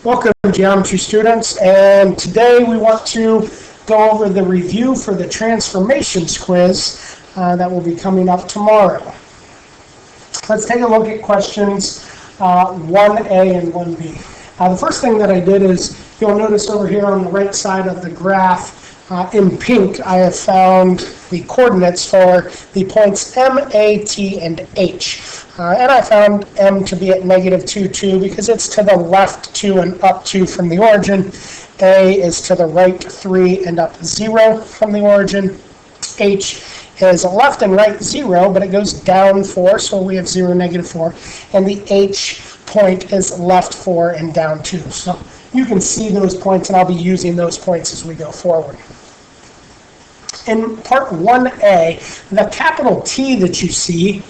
Welcome, geometry students, and today we want to go over the review for the transformations quiz that will be coming up tomorrow. Let's take a look at questions 1A and 1B. The first thing that I did is, you'll notice over here on the right side of the graph, in pink, I have found the coordinates for the points M, A, T, and H. And I found M to be at -2, 2 because it's to the left 2 and up 2 from the origin. A is to the right 3 and up 0 from the origin. H is left and right 0, but it goes down 4, so we have 0, -4. And the H point is left 4 and down 2. So you can see those points, and I'll be using those points as we go forward. In part 1A, the capital T that you see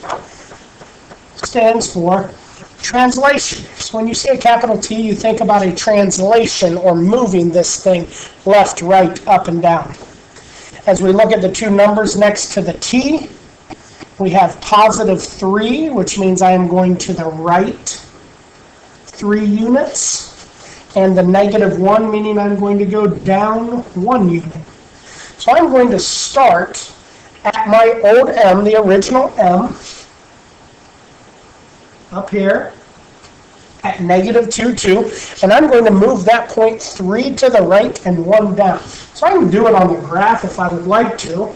stands for translation. So when you see a capital T, you think about a translation or moving this thing left, right, up, and down. As we look at the two numbers next to the T, we have +3, which means I am going to the right 3 units, and the -1, meaning I'm going to go down 1 unit. So I'm going to start at my old M, the original M, up here at -2, 2, and I'm going to move that point 3 to the right and 1 down. So I can do it on the graph if I would like to.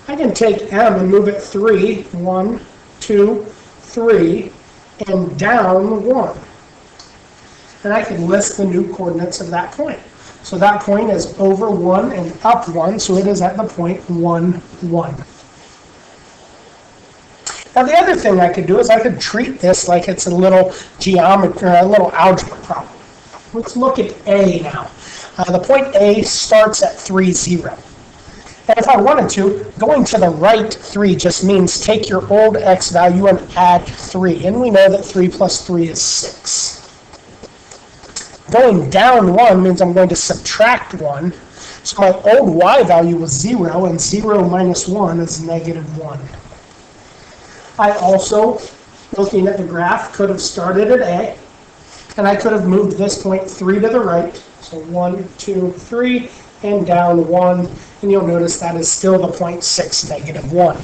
I can take M and move it 3, 1, 2, 3, and down 1. And I can list the new coordinates of that point. So that point is over 1 and up 1, so it is at the point 1, 1. Now the other thing I could do is I could treat this like it's a little geometry, or a little algebra problem. Let's look at A now. The point A starts at 3, 0. And if I wanted to, going to the right 3 just means take your old x value and add 3. And we know that 3 plus 3 is 6. Going down 1 means I'm going to subtract 1. So my old y value was 0, and 0 minus 1 is -1. I also, looking at the graph, could have started at A, and I could have moved this point 3 to the right. So 1, 2, 3, and down 1, and you'll notice that is still the point 6, -1.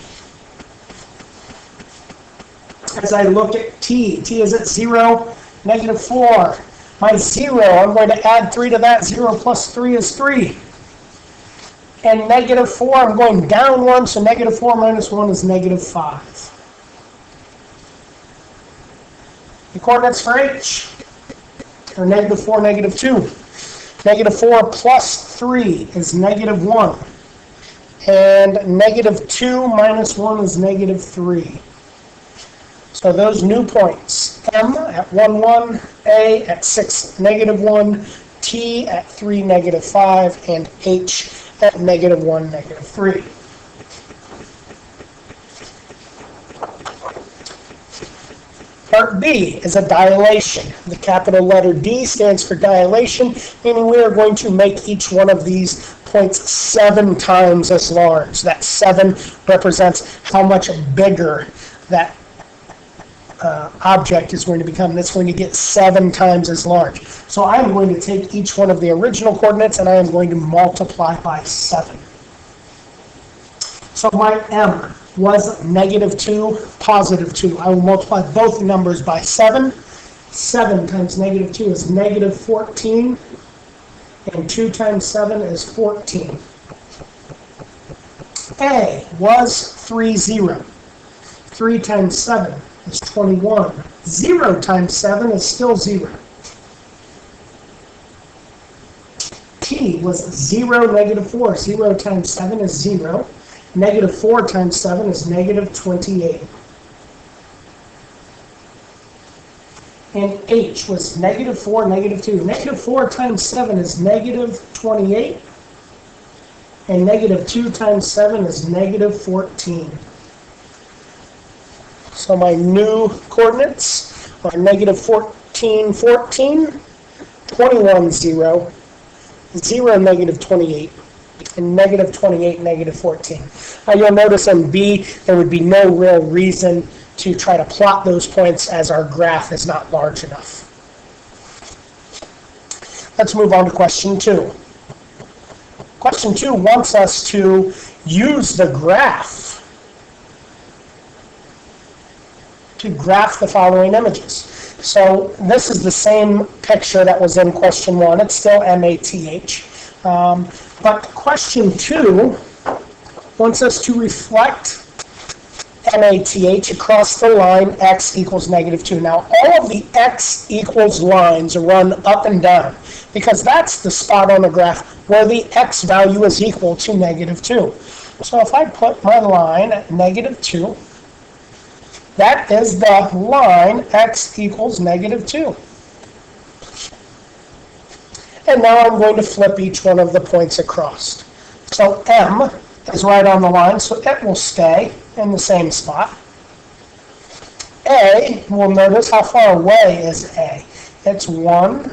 As I look at T, T is at 0, -4. My 0, I'm going to add 3 to that. 0 plus 3 is 3. And -4, I'm going down 1, so -4 minus 1 is -5. The coordinates for H are -4, -2. -4 plus 3 is -1. And -2 minus 1 is -3. So those new points, M at 1, 1, A at 6, -1, T at 3, -5, and H at -1, -3. Part B is a dilation. The capital letter D stands for dilation, meaning we are going to make each one of these points 7 times as large. That 7 represents how much bigger that object is going to become. It's going to get 7 times as large. So I'm going to take each one of the original coordinates and I am going to multiply by 7. So my M was -2, +2. I will multiply both numbers by 7. 7 times -2 is -14, and 2 times 7 is 14. A was 3, 0. 3 times 7 is 21. 0 times 7 is still 0. T was 0, -4. 0 times 7 is 0. -4 times 7 is -28. And H was -4, -2. -4 times 7 is -28. And -2 times 7 is -14. So my new coordinates are -14, 14, 21, 0, 0, -28, and -28, -14. You'll notice in B, there would be no real reason to try to plot those points as our graph is not large enough. Let's move on to question 2. Question 2 wants us to use the graph to graph the following images. So this is the same picture that was in question 1. It's still MATH. But question 2 wants us to reflect MATH across the line x equals -2. Now, all of the x equals lines run up and down because that's the spot on the graph where the x value is equal to -2. So if I put my line at -2, that is the line x equals -2. And now I'm going to flip each one of the points across. So M is right on the line, so it will stay in the same spot. A, we'll notice how far away is A. It's 1,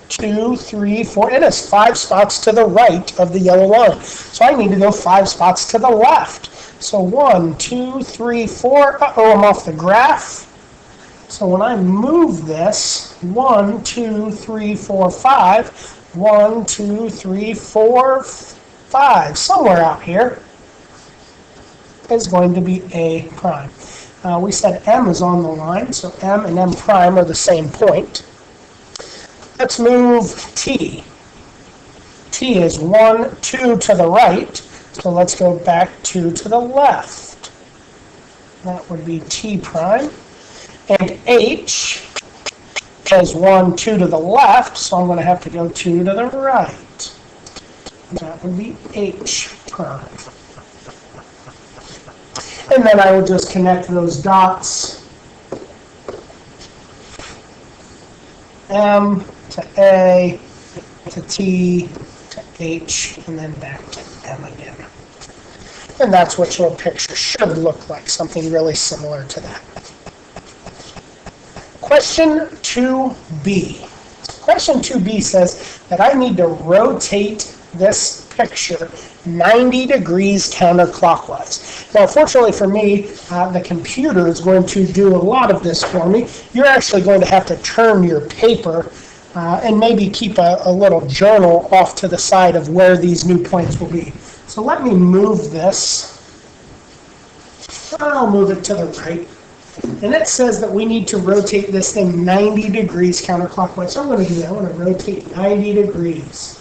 2, 3, 4. It is 5 spots to the right of the yellow line. So I need to go 5 spots to the left. So 1, 2, 3, 4. Uh-oh, I'm off the graph. So when I move this, 1, 2, 3, 4, 5. 1, 2, 3, 4, 5. Somewhere out here is going to be A prime. We said M is on the line, so M and M prime are the same point. Let's move T. T is 1, 2 to the right, so let's go back 2 to the left. That would be T prime. And H is 1, 2 to the left, so I'm going to have to go 2 to the right. That would be H prime. And then I will just connect those dots. M to A to T to H, and then back to M again. And that's what your picture should look like, something really similar to that. Question 2B. Question 2B says that I need to rotate this picture 90 degrees counterclockwise. Now, fortunately for me, the computer is going to do a lot of this for me. You're actually going to have to turn your paper and maybe keep a little journal off to the side of where these new points will be. So let me move this. I'll move it to the right. And it says that we need to rotate this thing 90 degrees counterclockwise. So I'm going to do that. I'm going to rotate 90 degrees.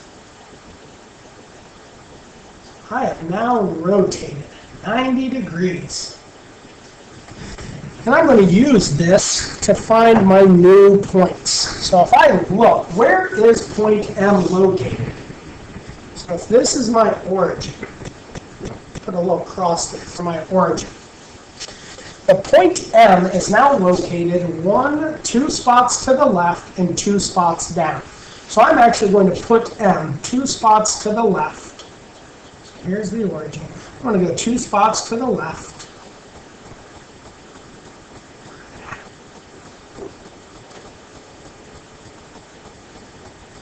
I have now rotated 90 degrees. And I'm going to use this to find my new points. So if I look, where is point M located? So if this is my origin, put a little cross there for my origin. The point M is now located 2 spots to the left and 2 spots down. So I'm actually going to put M 2 spots to the left. So here's the origin. I'm going to go 2 spots to the left.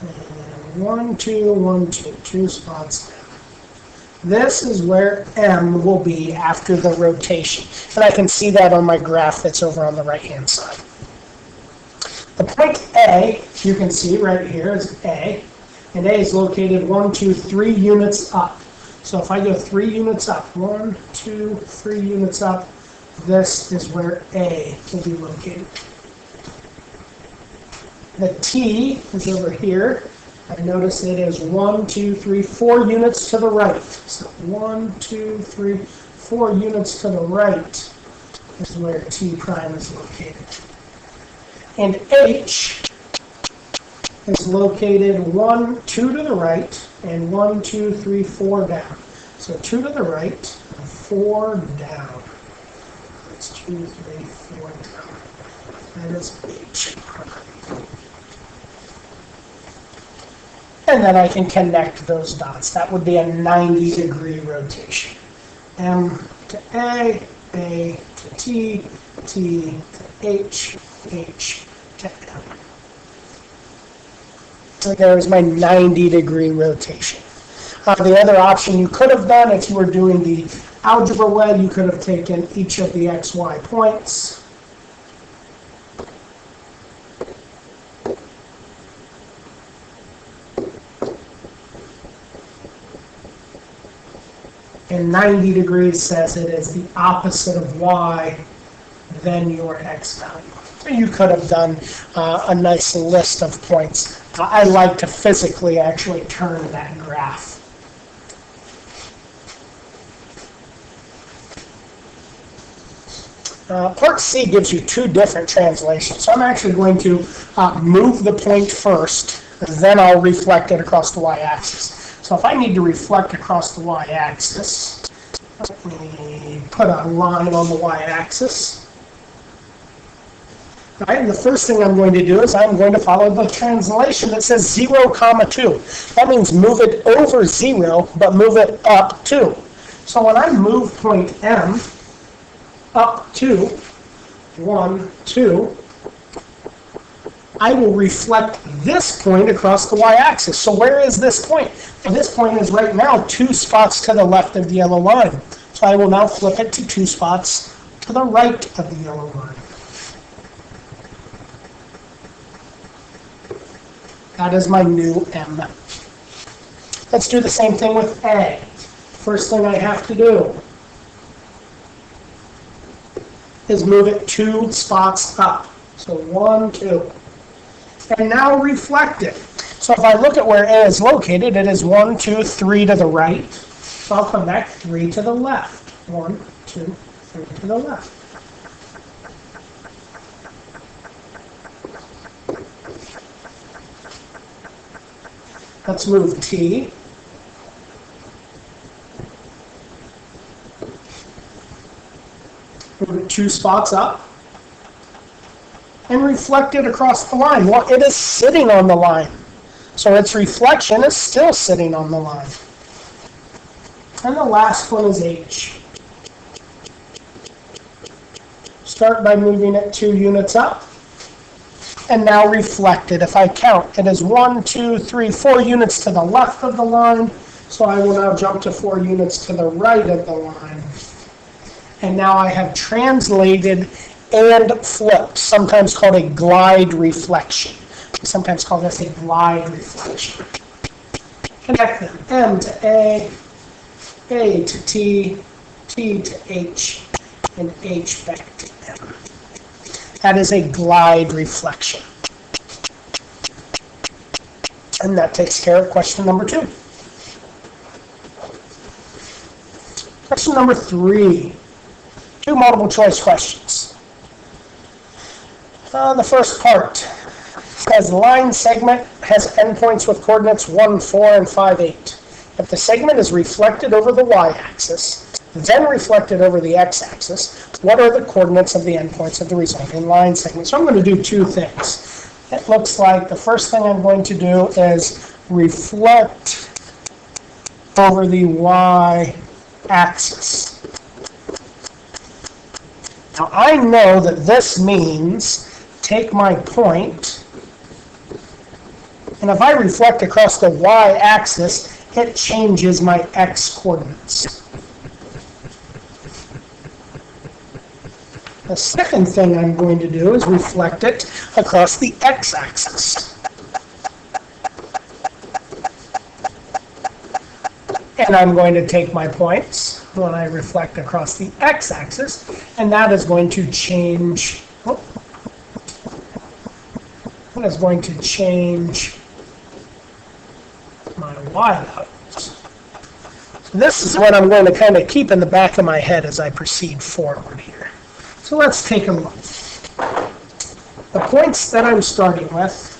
And 1, 2, 1, 2, 2 spots down. This is where M will be after the rotation. And I can see that on my graph that's over on the right-hand side. The point A, you can see right here, is A. And A is located 1, 2, 3 units up. So if I go 3 units up, 1, 2, 3 units up, this is where A will be located. The T is over here. I notice it is 1, 2, 3, 4 units to the right. So 1, 2, 3, 4 units to the right is where T prime is located. And H is located 1, 2 to the right, and 1, 2, 3, 4 down. So 2 to the right, and 4 down. That's 2, 3, 4 down. That is H prime. And then I can connect those dots. That would be a 90-degree rotation. M to A to T, T to H, H to M. So there's my 90-degree rotation. The other option you could have done, if you were doing the algebra way, you could have taken each of the x, y points, And 90 degrees says it is the opposite of y, then your x value. So you could have done a nice list of points. I like to physically actually turn that graph. Part C gives you two different translations. So I'm actually going to move the point first, then I'll reflect it across the y-axis. So if I need to reflect across the y-axis, let me put a line on the y-axis. Right, and the first thing I'm going to do is I'm going to follow the translation that says 0, 2. That means move it over 0, but move it up 2. So when I move point M up 2, 1, 2, I will reflect this point across the y-axis. So where is this point? Well, this point is right now 2 spots to the left of the yellow line. So I will now flip it to 2 spots to the right of the yellow line. That is my new M. Let's do the same thing with A. First thing I have to do is move it 2 spots up. So 1, 2. And now reflect it. So if I look at where A is located, it is 1, 2, 3 to the right. So I'll come back 3 to the left. 1, 2, 3 to the left. Let's move T. Move it 2 spots up. And reflect it across the line. Well, it is sitting on the line. So its reflection is still sitting on the line. And the last one is H. Start by moving it 2 units up. And now reflect it. If I count, it is 1, 2, 3, 4 units to the left of the line. So I will now jump to 4 units to the right of the line. And now I have translated and flipped, sometimes called a glide reflection. We sometimes call this a glide reflection. Connect them. M to A to T, T to H, and H back to M. That is a glide reflection. And that takes care of question number 2. Question number 3. 2 multiple choice questions. The first part says the line segment has endpoints with coordinates 1, 4, and 5, 8. If the segment is reflected over the y-axis, then reflected over the x-axis, what are the coordinates of the endpoints of the resulting line segment? So I'm going to do 2 things. It looks like the first thing I'm going to do is reflect over the y-axis. Now I know that this means take my point, and if I reflect across the y-axis, it changes my x-coordinates. The second thing I'm going to do is reflect it across the x-axis. And I'm going to take my points when I reflect across the x-axis, and that is going to change. That is going to change my y values. So this is what I'm going to kind of keep in the back of my head as I proceed forward here. So let's take a look. The points that I'm starting with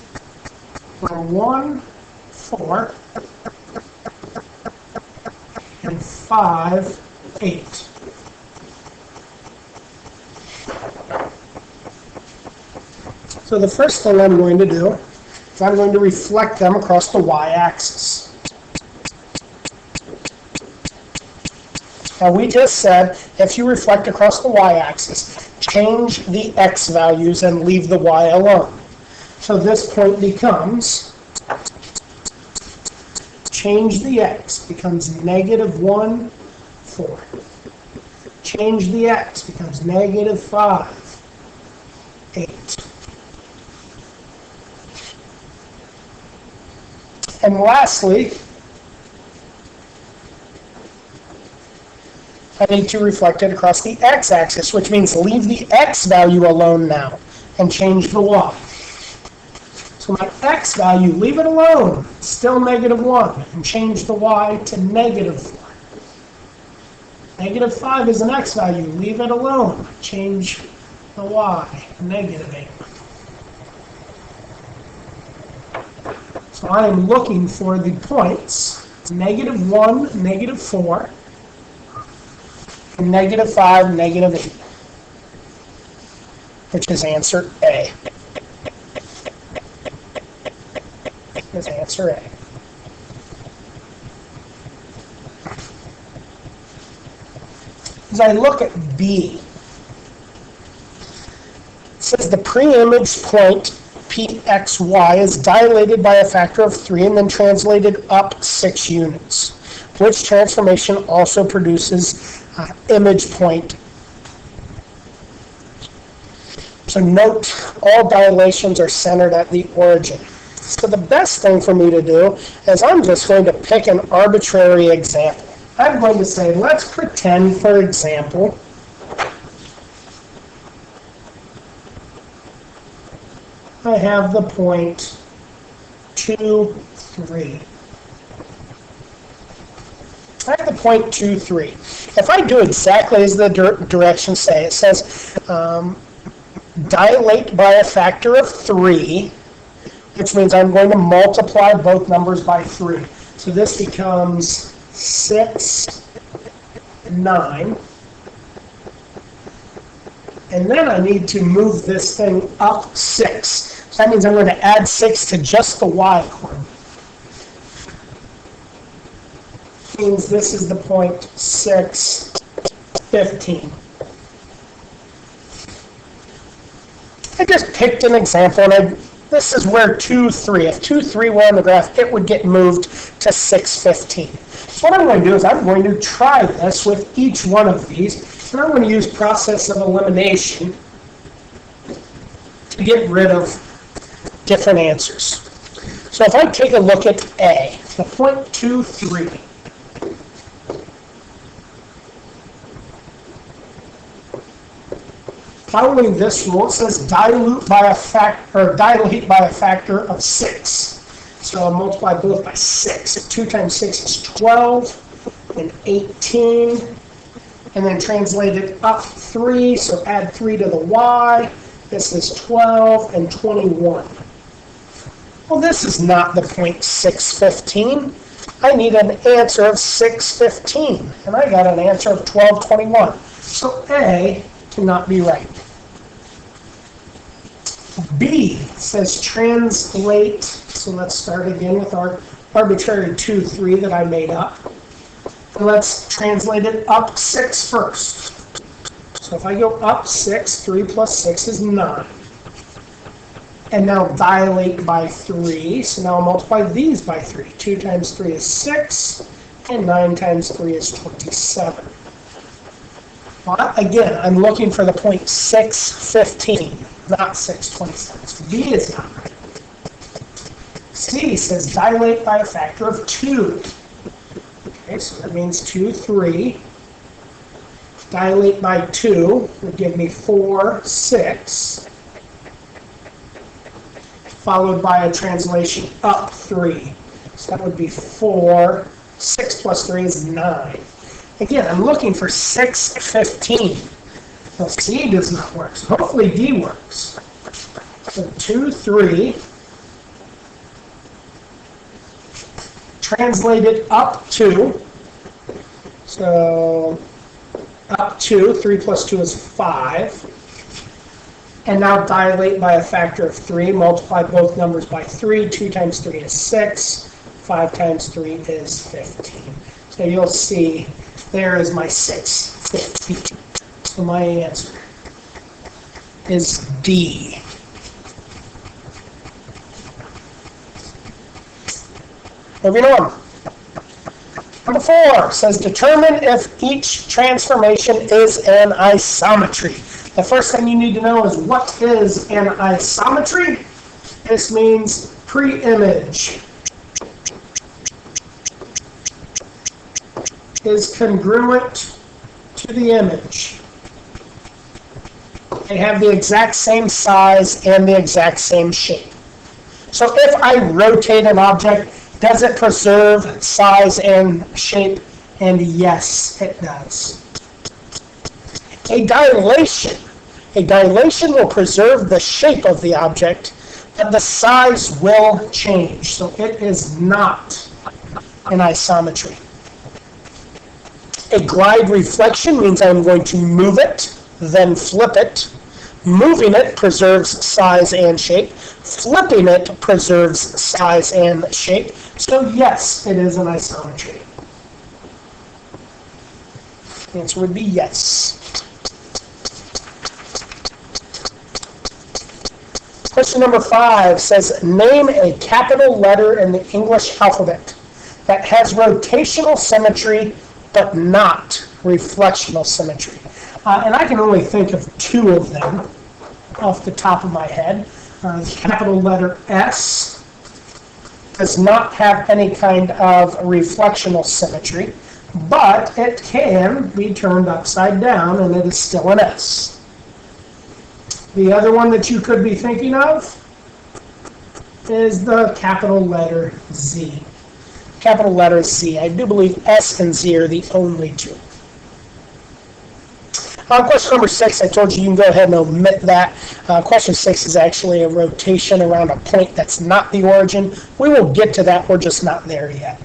are 1, 4, and 5, 8. So the first thing I'm going to do is I'm going to reflect them across the y-axis. Now we just said if you reflect across the y-axis, change the x values and leave the y alone. So this point becomes, change the x, becomes -1, 4. Change the x, becomes -5, 8. And lastly, I need to reflect it across the x-axis, which means leave the x value alone now and change the y. So my x value, leave it alone, still -1, and change the y to -1. -5 is an x value, leave it alone, change the y, -8. So I am looking for the points -1, -4, and -5, -8, which is answer A. Is answer A. As I look at B, it says the pre-image point PXY is dilated by a factor of 3 and then translated up 6 units, which transformation also produces image point. So note, all dilations are centered at the origin. So the best thing for me to do is I'm just going to pick an arbitrary example. I'm going to say, let's pretend, for example, I have the point 2, 3. I have the point 2, 3. If I do exactly as the directions say, it says dilate by a factor of 3, which means I'm going to multiply both numbers by 3. So this becomes 6, 9. And then I need to move this thing up 6. So that means I'm going to add 6 to just the y coordinate. Means this is the point 6, 15. I just picked an example, and this is where 2, 3. If 2, 3 were on the graph, it would get moved to 6, 15. So what I'm going to do is I'm going to try this with each one of these, and I'm going to use process of elimination to get rid of different answers. So if I take a look at A, the point 2, 3. Following this rule, it says dilate by a factor of 6. So I'll multiply both by 6. 2 times 6 is 12, and 18, and then translate it up 3, so add 3 to the y. This is 12 and 21. Well, this is not the point 615. I need an answer of 615, and I got an answer of 1221. So A cannot be right. B says translate, so let's start again with our arbitrary 2, 3 that I made up. And let's translate it up 6 first. So if I go up 6, 3 plus 6 is 9. And now dilate by 3, so now I'll multiply these by 3. 2 times 3 is 6, and 9 times 3 is 27. Well, again, I'm looking for the point 615. Not 627. So B is not right. C says dilate by a factor of 2. Okay, so that means 2, 3. Dilate by 2 would give me 4, 6. Followed by a translation up 3. So that would be 4. 6 plus 3 is 9. Again, I'm looking for 615. Well, C does not work, so hopefully D works. So 2, 3. Translate it up 2. So up 2, 3 plus 2 is 5. And now dilate by a factor of 3. Multiply both numbers by 3. 2 times 3 is 6. 5 times 3 is 15. So you'll see there is my 615. So my answer is D. Moving on. Number 4 says determine if each transformation is an isometry. The first thing you need to know is what is an isometry? This means pre-image is congruent to the image. They have the exact same size and the exact same shape. So if I rotate an object, does it preserve size and shape? And yes, it does. A dilation will preserve the shape of the object, but the size will change. So it is not an isometry. A glide reflection means I'm going to move it, then flip it. Moving it preserves size and shape. Flipping it preserves size and shape. So yes, it is an isometry. The answer would be yes. Question number 5 says, name a capital letter in the English alphabet that has rotational symmetry but not reflectional symmetry. And I can only think of 2 of them off the top of my head. The capital letter S does not have any kind of reflectional symmetry, but it can be turned upside down and it is still an S. The other one that you could be thinking of is the capital letter Z. Capital letter Z. I do believe S and Z are the only 2. Question number 6, I told you you can go ahead and omit that. Question 6 is actually a rotation around a point that's not the origin. We will get to that, we're just not there yet.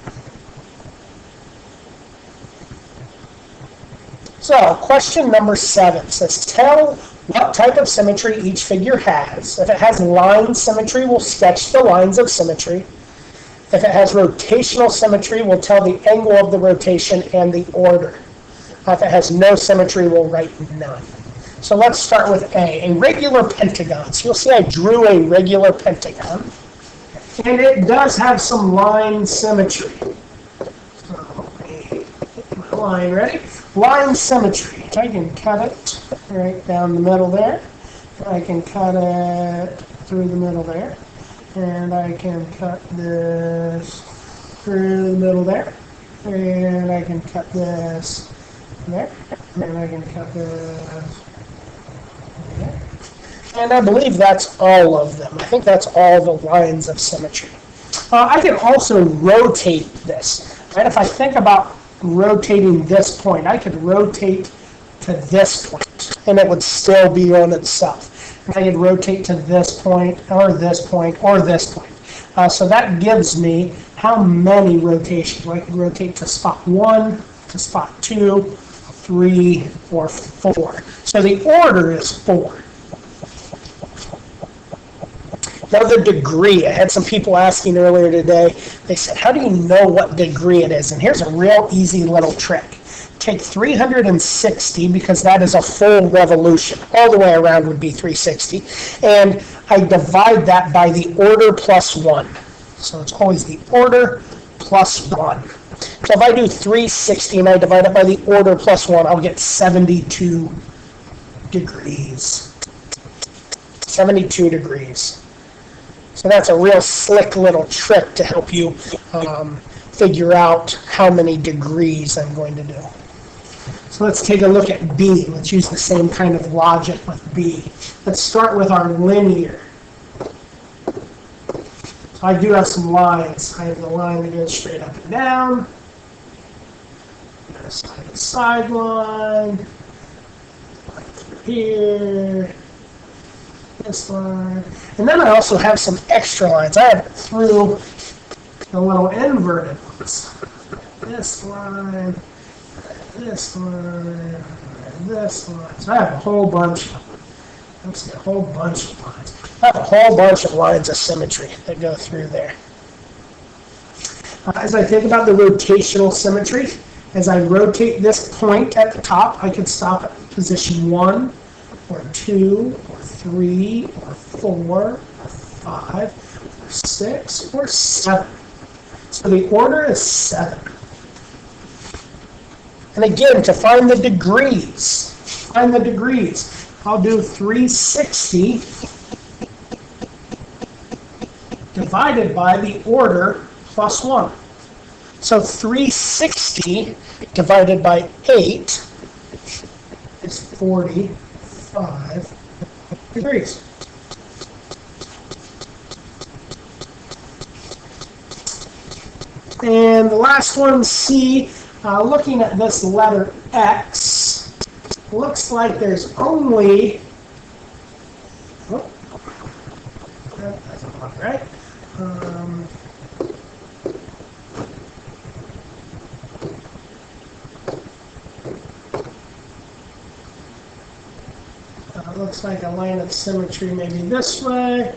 So, question number 7 says, tell what type of symmetry each figure has. If it has line symmetry, we'll sketch the lines of symmetry. If it has rotational symmetry, we'll tell the angle of the rotation and the order. If it has no symmetry, we'll write none. So let's start with a regular pentagon. So you'll see I drew a regular pentagon. And it does have some line symmetry. So, my line, ready? Line symmetry. I can cut it right down the middle there. I can cut it through the middle there. And I can cut this through the middle there. And I can cut this there. And I can cut this there. And I believe that's all of them. I think that's all the lines of symmetry. I can also rotate this. Right? If I think about rotating this point, I could rotate to this point, and it would still be on itself. I could rotate to this point, or this point, or this point. So that gives me how many rotations. I could rotate to spot 1, to spot 2, 3, or 4. So the order is 4. Now the degree. I had some people asking earlier today. They said, how do you know what degree it is? And here's a real easy little trick. Take 360, because that is a full revolution. All the way around would be 360. And I divide that by the order plus 1. So it's always the order plus 1. So if I do 360 and I divide it by the order plus 1, I'll get 72 degrees. 72 degrees. So that's a real slick little trick to help you figure out how many degrees I'm going to do. So let's take a look at B. Let's use the same kind of logic with B. Let's start with our linear. So I do have some lines. I have the line that goes straight up and down. Side to side line. Right through here. This line. And then I also have some extra lines. I have it through the little inverted ones. This line. This line, this line. So I have a whole bunch of them. Let's see, a whole bunch of lines. I have a whole bunch of lines of symmetry that go through there. As I think about the rotational symmetry, as I rotate this point at the top, I could stop at position 1, or 2, or 3, or 4, or 5, or 6, or 7. So the order is 7. And again, to find the degrees, I'll do 360 divided by the order plus 1. So 360 divided by 8 45 degrees. And the last one, C, looking at this letter X, looks like there's only, oh, that doesn't look right. Looks like a line of symmetry maybe this way,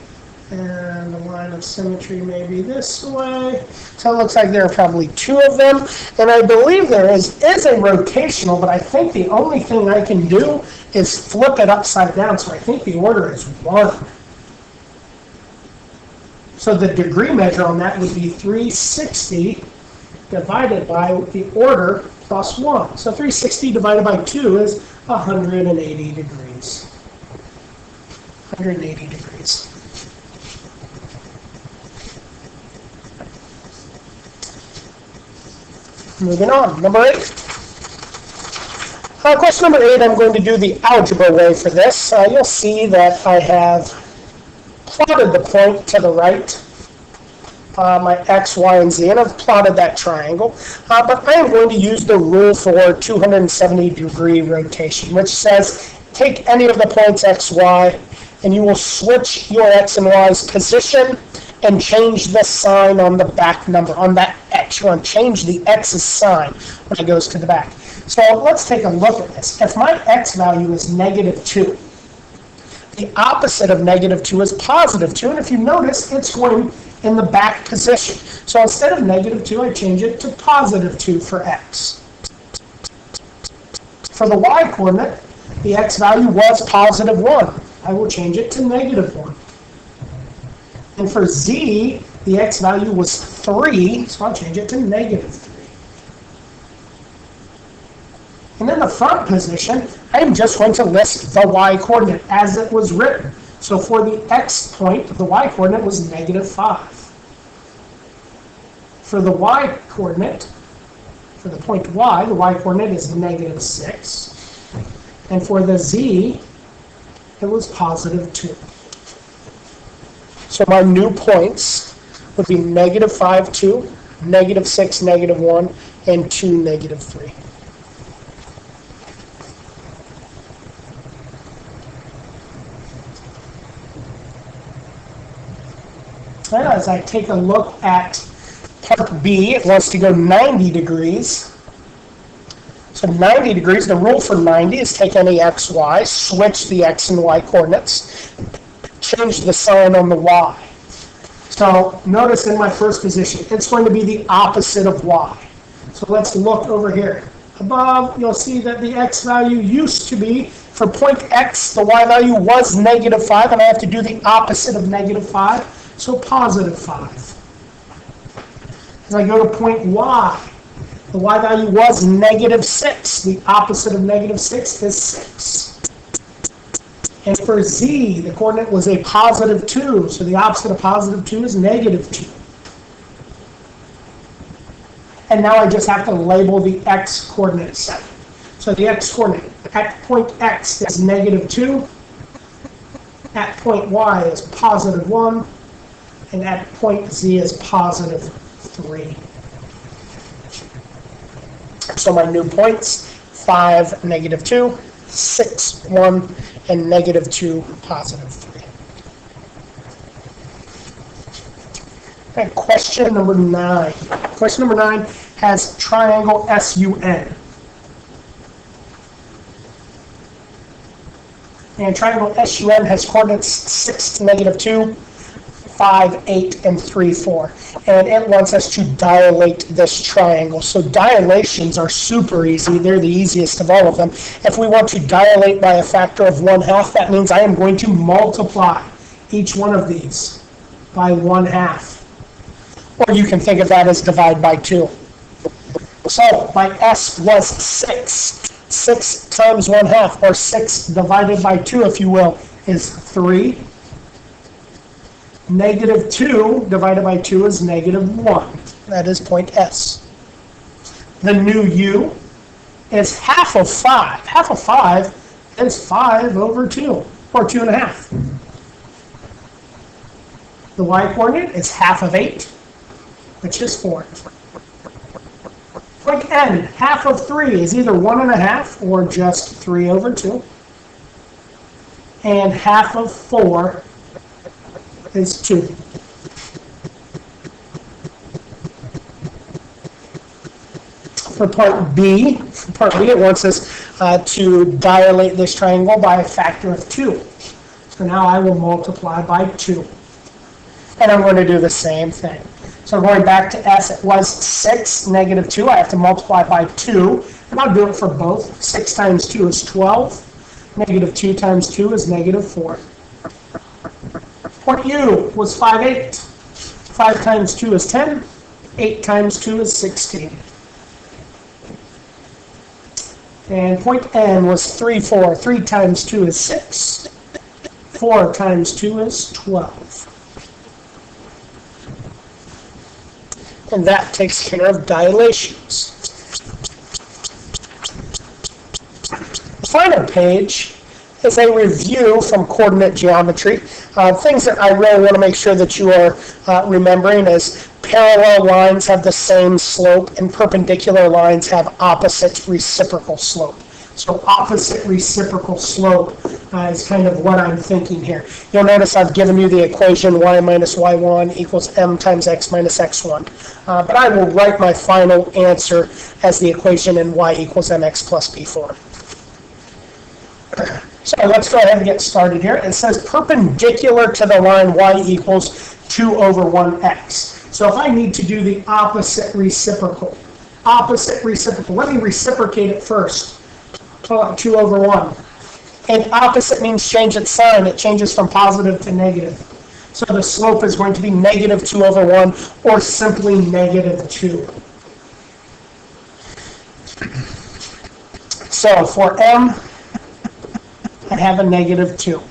and the line of symmetry maybe this way. So it looks like there are probably two of them. And I believe there is a rotational, but I think the only thing I can do is flip it upside down. So I think the order is 1. So the degree measure on that would be 360 divided by the order plus 1. So 360 divided by 2 is 180 degrees. 180 degrees. Moving on, number 8. Question number 8, I'm going to do the algebra way for this. You'll see that I have plotted the point to the right, my x, y, and z, and I've plotted that triangle. But I am going to use the rule for 270 degree rotation, which says take any of the points x, y, and you will switch your x and y's position and change the sign on the back number, on that x. You want to change the x's sign when it goes to the back. So let's take a look at this. If my x value is -2, the opposite of -2 is +2, and if you notice, it's going in the back position. So instead of -2, I change it to +2 for x. For the y coordinate, the x value was +1. I will change it to -1. And for z, the x value was 3, so I'll change it to -3. And in the front position, I'm just going to list the y coordinate as it was written. So for the x point, the y coordinate was -5. For the y coordinate, for the point y, the y coordinate is -6. And for the z, it was +2. So my new points would be -5, 2, -6, -1, and 2, -3. And as I take a look at part B, it wants to go 90 degrees. So 90 degrees, the rule for 90 is take any x, y, switch the x and y coordinates, change the sign on the y. So notice in my first position, it's going to be the opposite of y. So let's look over here. Above, you'll see that the x value used to be, for point x, the y value was -5, and I have to do the opposite of -5, so +5. As I go to point y, the y value was -6. The opposite of -6 is 6. And for z, the coordinate was a +2, so the opposite of +2 is -2. And now I just have to label the x coordinate set. So the x coordinate at point x is -2, at point y is +1, and at point z is +3. So my new points, 5, -2, 6, 1, and -2, +3. Okay, question number 9. Question number 9 has triangle SUN. And triangle SUN has coordinates 6 to -2, 5, 8, and 3, 4. And it wants us to dilate this triangle. So dilations are super easy. They're the easiest of all of them. If we want to dilate by a factor of 1/2, that means I am going to multiply each one of these by 1/2. Or you can think of that as divide by 2. So my S was 6. 6 times 1/2, or 6 divided by 2, if you will, is 3. -2 divided by 2 is -1. That is point S. The new U is half of 5. Half of 5 is 5 over 2, or 2.5. The y-coordinate is half of 8, which is 4. Point N, half of 3 is either 1.5 or just 3 over 2. And half of 4 is 2. For part B, it wants us to dilate this triangle by a factor of 2. So now I will multiply by 2. And I'm going to do the same thing. So going back to S, it was 6, negative 2. I have to multiply by 2. And I'll do it for both. 6 times 2 is 12. Negative 2 times 2 is negative 4. Point U was 5, 8. 5 times 2 is 10. 8 times 2 is 16. And point N was 3, 4. 3 times 2 is 6. 4 times 2 is 12. And that takes care of dilations. The final page is a review from coordinate geometry. Things that I really want to make sure that you are remembering is parallel lines have the same slope and perpendicular lines have opposite reciprocal slope. So opposite reciprocal slope is kind of what I'm thinking here. You'll notice I've given you the equation y minus y1 equals m times x minus x1. But I will write my final answer as the equation in y equals mx plus b form. So let's go ahead and get started here. It says perpendicular to the line y equals 2 over 1x. So if I need to do the opposite reciprocal, let me reciprocate it first. 2 over 1. And opposite means change its sign. It changes from positive to negative. So the slope is going to be negative 2 over 1 or simply negative 2. So for m, I have a negative 2.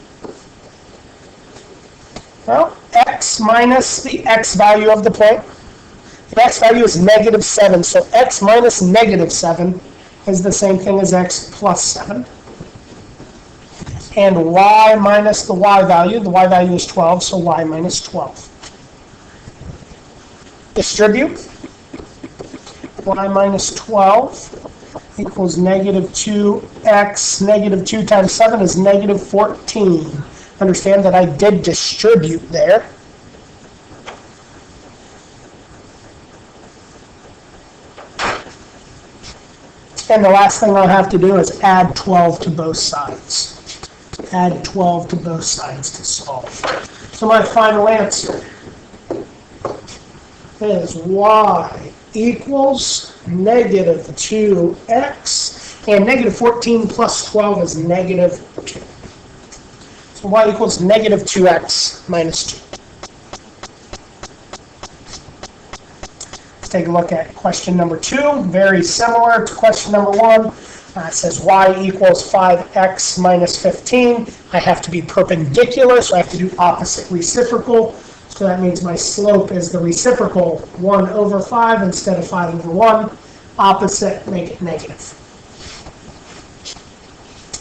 Well, x minus the x value of the point. The x value is negative 7. So x minus negative 7 is the same thing as x plus 7. And y minus the y value is 12, so y minus 12. Distribute. Y minus 12 equals negative 2x. Negative 2 times 7 is negative 14. Understand that I did distribute there. And the last thing I'll have to do is add 12 to both sides. Add 12 to both sides to solve. So my final answer is y equals negative 2x, and negative 14 plus 12 is negative 2. So y equals negative 2x minus 2. Take a look at question number 2, very similar to question number 1. It says y equals 5x minus 15. I have to be perpendicular, so I have to do opposite reciprocal. So that means my slope is the reciprocal 1 over 5 instead of 5 over 1. Opposite, make it negative.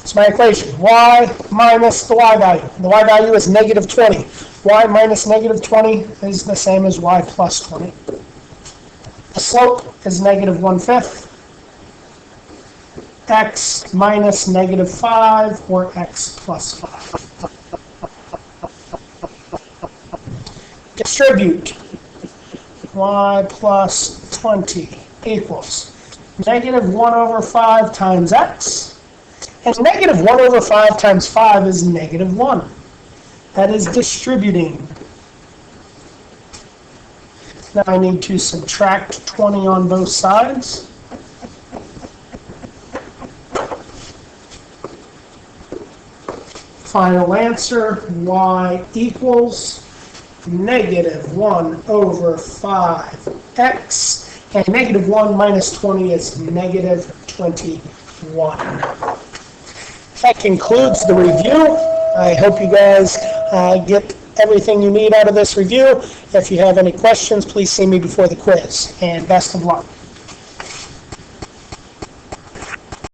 So my equation, y minus the y value. The y value is negative 20. Y minus negative 20 is the same as y plus 20. The slope is negative 1/5. X minus negative 5 or x plus 5. Distribute. Y plus 20 equals negative 1 over 5 times x. And negative 1 over 5 times 5 is negative 1. That is distributing. Now I need to subtract 20 on both sides. Final answer, y equals negative 1 over 5x. And negative 1 minus 20 is negative 21. That concludes the review. I hope you guys get everything you need out of this review. If you have any questions, please see me before the quiz. And best of luck.